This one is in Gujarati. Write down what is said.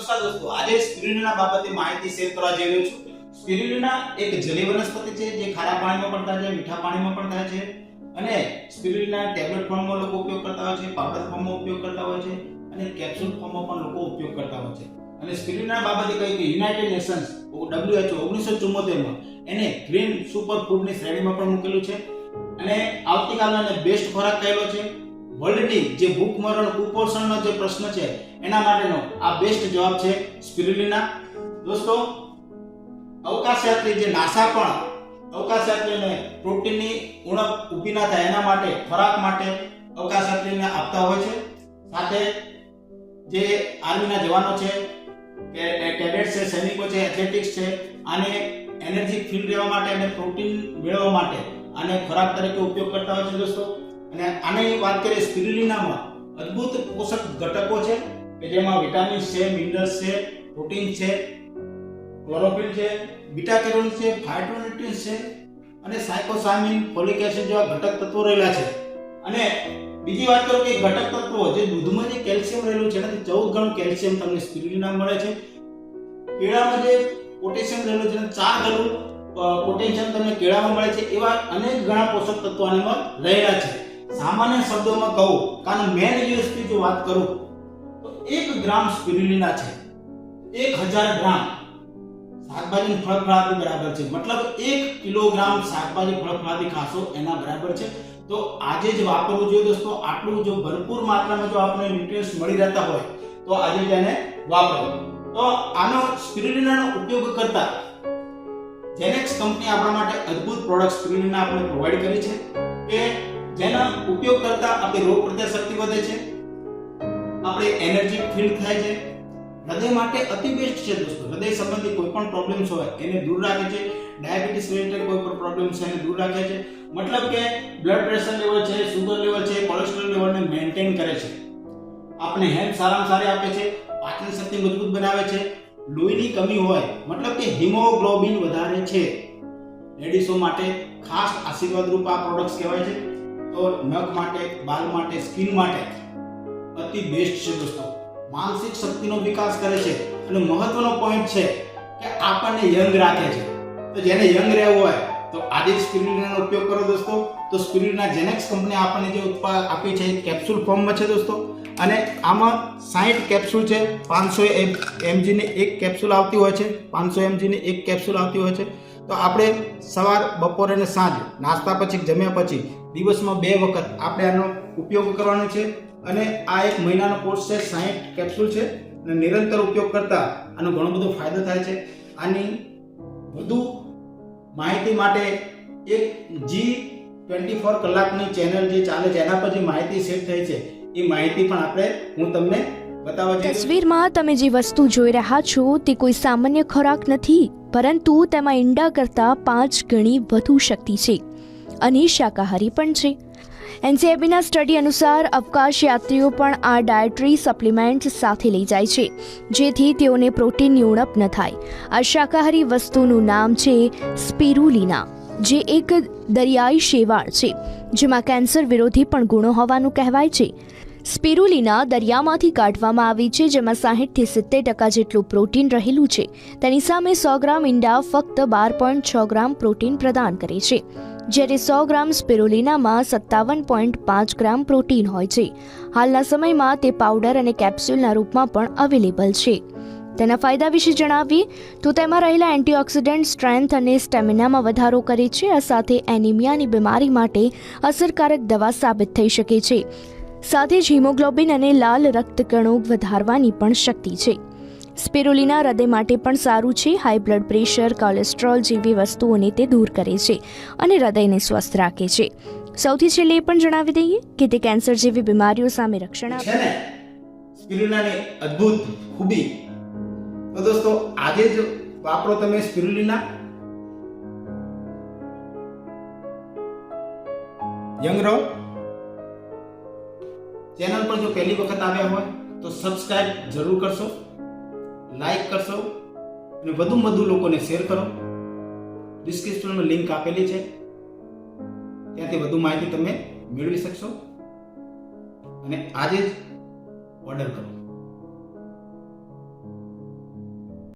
નમસ્કાર દોસ્તો, આજે સ્પિરુલિના બાબતે માહિતી શેર કરવા જઈ રહ્યો છું. સ્પિરુલિના એક જલીય વનસ્પતિ છે જે ખારા પાણીમાં પણ થાય છે, મીઠા પાણીમાં પણ થાય છે અને સ્પિરુલિના ટેબ્લેટ ફોર્મમાં લોકો ઉપયોગ કરતા હોય છે, પાવડર ફોર્મમાં ઉપયોગ કરતા હોય છે અને કેપ્સ્યુલ ફોર્મમાં પણ લોકો ઉપયોગ કરતા હોય છે. અને સ્પિરુલિના બાબતે કહી કે યુનાઇટેડ નેશન્સ WHO 1974 માં એને ગ્રીન સુપર ફૂડની શ્રેણીમાં પણ મૂકેલું છે અને આવતીકાલનો એને બેસ્ટ ખોરાક કહેલો છે. વર્લ્ડની જે ભૂખમરણ કુપોષણનો જે પ્રશ્ન છે એના માટેનો આ બેસ્ટ જવાબ છે સ્પિરુલિના. દોસ્તો, અવકાશયાત્રી જે નાસા પણ અવકાશયાત્રીને પ્રોટીનની ઉણપ ઊભી ના થાય એના માટે ખોરાક માટે અવકાશયાત્રીને આપતા હોય છે. સાથે જે આર્મીના જવાનો છે કે કેડેટ્સ છે, સૈનિકો છે, એથ્લેટિક્સ છે, આને એનર્જી ફીલ રહેવા માટે અને પ્રોટીન મેળવવા માટે આને ખોરાક તરીકે ઉપયોગ કરતા હોય છે દોસ્તો. અને આની વાત કરીએ સ્પિરુલિનામાં અદ્ભુત પોષક ઘટકો છે કે જેમાં વિટામિન્સ છે, મિનરલ્સ છે, પ્રોટીન છે, ક્લોરોફિલ છે, બીટા કેરોટીન છે, ફાઇટોન્યુટ્રિયન્ટ્સ છે અને સાયકોસામિન, ફોલિક એસિડ જેવા ઘટક તત્વો રહેલા છે. અને બીજી વાત કરું કે ઘટક તત્વો જે દૂધમાં જે કેલ્શિયમ રહેલું છે એનાથી 14 ગણું કેલ્શિયમ તમને સ્પિરુલિના મળે છે. કેળામાં જે પોટેશિયમ રહેલું છે 4 ગણું પોટેશિયમ તમને કેળામાં મળે છે. એવા અનેક ઘણા પોષક તત્વો આનામાં રહેલા છે. સામાન્ય શબ્દોમાં કહું કારણ મેન યુએસપી જો વાત કરું તો 1 ગ્રામ સ્પિરુલિના છે 1000 ગ્રામ શાકભાજી ફળફળાદી બરાબર છે. મતલબ 1 કિલોગ્રામ શાકભાજી ફળફળાદી ખાશો એના બરાબર છે. તો આજે જ વાપરવું જોઈએ દોસ્તો. આટલું જો ભરપૂર માત્રામાં જો આપણે ન્યુટ્રિયન્ટ્સ મળી રહેતા હોય તો આજે તેને વાપરો. તો આનો સ્પિરુલિનાનો ઉપયોગ કરતા જેનેક્સ કંપની આપણા માટે અદ્ભુત પ્રોડક્ટ સ્પિરુલિના આપણે પ્રોવાઈડ કરી છે કે જેના ઉપયોગ કરતા આપણી રોગ પ્રતિકારક શક્તિ વધે છે, આપણે એનર્જી ફીલ થાય છે, હૃદય માટે અતિ બેસ્ટ છે દોસ્તો. હૃદય સંબંધી કોઈ પણ પ્રોબ્લેમ્સ હોય એને દૂર રાખે છે. ડાયાબિટીસ રિલેટેડ કોઈ પણ પ્રોબ્લેમ છે એને દૂર રાખે છે. મતલબ કે બ્લડ પ્રેશર લેવલ છે, સુગર લેવલ છે, કોલેસ્ટ્રોલ લેવલને મેન્ટેન કરે છે. આપણે હેલ્થ સારામાં સારી આપે છે, પાચન શક્તિ મજબૂત બનાવે છે, લોહીની કમી હોય મતલબ કે હિમોગ્લોબિન વધારે છે. લેડીઝો માટે ખાસ આશીર્વાદરૂપ આ પ્રોડક્ટ્સ કહેવાય છે. તો નખ માટે, બાલ માટે, સ્કિન માટે અતિ બેસ્ટ છે દોસ્તો. માનસિક શક્તિનો વિકાસ કરે છે અને મહત્વનો પોઈન્ટ છે કે આપણને યંગ રાખે છે. તો જેને યંગ રહેવું હોય તો આજે સ્પિરુલિનાનો ઉપયોગ કરો દોસ્તો. તો સ્પિરુલિના જેનેક્સ કંપની આપણને જે ઉત્પાદન આપી છે એ કેપ્સ્યુલ ફોર્મમાં છે દોસ્તો. અને આમાં 60 કેપ્સ્યુલ છે. 500 mg ની એક કેપ્સ્યુલ આવતી હોય છે. 500 mg ની એક કેપ્સ્યુલ આવતી હોય છે. તો આપણે સવાર, બપોર અને સાંજ નાસ્તા પછી, જમ્યા પછી દિવસમાં 2 વખત આપણે આનો ઉપયોગ કરવાનો છે. અને આ 1 મહિનાનો કોર્સ છે. 60 કેપ્સ્યુલ છે અને નિરંતર ઉપયોગ કરતા આનો ઘણો બધો ફાયદો થાય છે. આની વધુ માહિતી માટે એક G24 કલાકની ચેનલ જે ચાલે છે એના પર જે માહિતી શેર થઈ છે એ માહિતી પણ હું તમને બતાવવા જઈ રહ્યો છું. તસવીરમાં તમે જે વસ્તુ જોઈ રહ્યા છો તે કોઈ સામાન્ય ખોરાક નથી, પરંતુ તેમાં ઈંડા કરતાં 5 ગણી વધુ શક્તિ છે અને શાકાહારી પણ છે. NCABના સ્ટડી અનુસાર અવકાશ યાત્રીઓ પણ આ ડાયટરી સપ્લિમેન્ટ્સ સાથે લઈ જાય છે જેથી તેઓને પ્રોટીનની ઉણપ ન થાય. આ શાકાહારી વસ્તુનું નામ છે સ્પિરુલિના, જે એક દરિયાઈ શેવાળ છે જેમાં કેન્સર વિરોધી પણ ગુણો હોવાનું કહેવાય છે. સ્પિરુલિના દરિયામાંથી કાઢવામાં આવી છે જેમાં 60 થી 70% જેટલું પ્રોટીન રહેલું છે. તેની સામે 100 ગ્રામ ઈંડા ફક્ત 12.6 ગ્રામ પ્રોટીન પ્રદાન કરે છે, જ્યારે 100 ગ્રામ સ્પિરુલિનામાં 57.5 ગ્રામ પ્રોટીન હોય છે. હાલના સમયમાં તે પાવડર અને કેપ્સ્યુલના રૂપમાં પણ અવેલેબલ છે. તેના ફાયદા વિશે જણાવીએ તો તેમાં રહેલા એન્ટીઓક્સિડન્ટ સ્ટ્રેન્થ અને સ્ટેમિનામાં વધારો કરે છે. આ સાથે એનિમિયાની બીમારી માટે અસરકારક દવા સાબિત થઈ શકે છે. સાથે જ હિમોગ્લોબિન અને લાલ રક્તકણો વધારવાની પણ શક્તિ છે. સ્પિરુલિના હૃદય માટે પણ સારું છે. હાઈ બ્લડ પ્રેશર, કોલેસ્ટ્રોલ જેવી વસ્તુઓને તે દૂર કરે છે અને હૃદયને સ્વસ્થ રાખે છે. સૌથી છેલ્લે એ પણ જણાવી દઈએ કે તે કેન્સર જેવી બીમારીઓ સામે રક્ષણ આપે છે. સ્પિરુલિનાની અદ્ભુત ખૂબી. તો દોસ્તો, આજે જ વાપરો તમે સ્પિરુલિના. યંગ રહો. ચેનલ પર જો પહેલી વખત આવ્યા હોય તો સબસ્ક્રાઇબ જરૂર કરશો, લાઈક કરશો અને વધુમાં વધુ લોકોને શેર કરો. ડિસ્ક્રિપ્શનમાં લિંક આપેલી છે, ત્યાંથી વધુ માહિતી તમે મેળવી શકશો અને આજે જ ઓર્ડર કરો.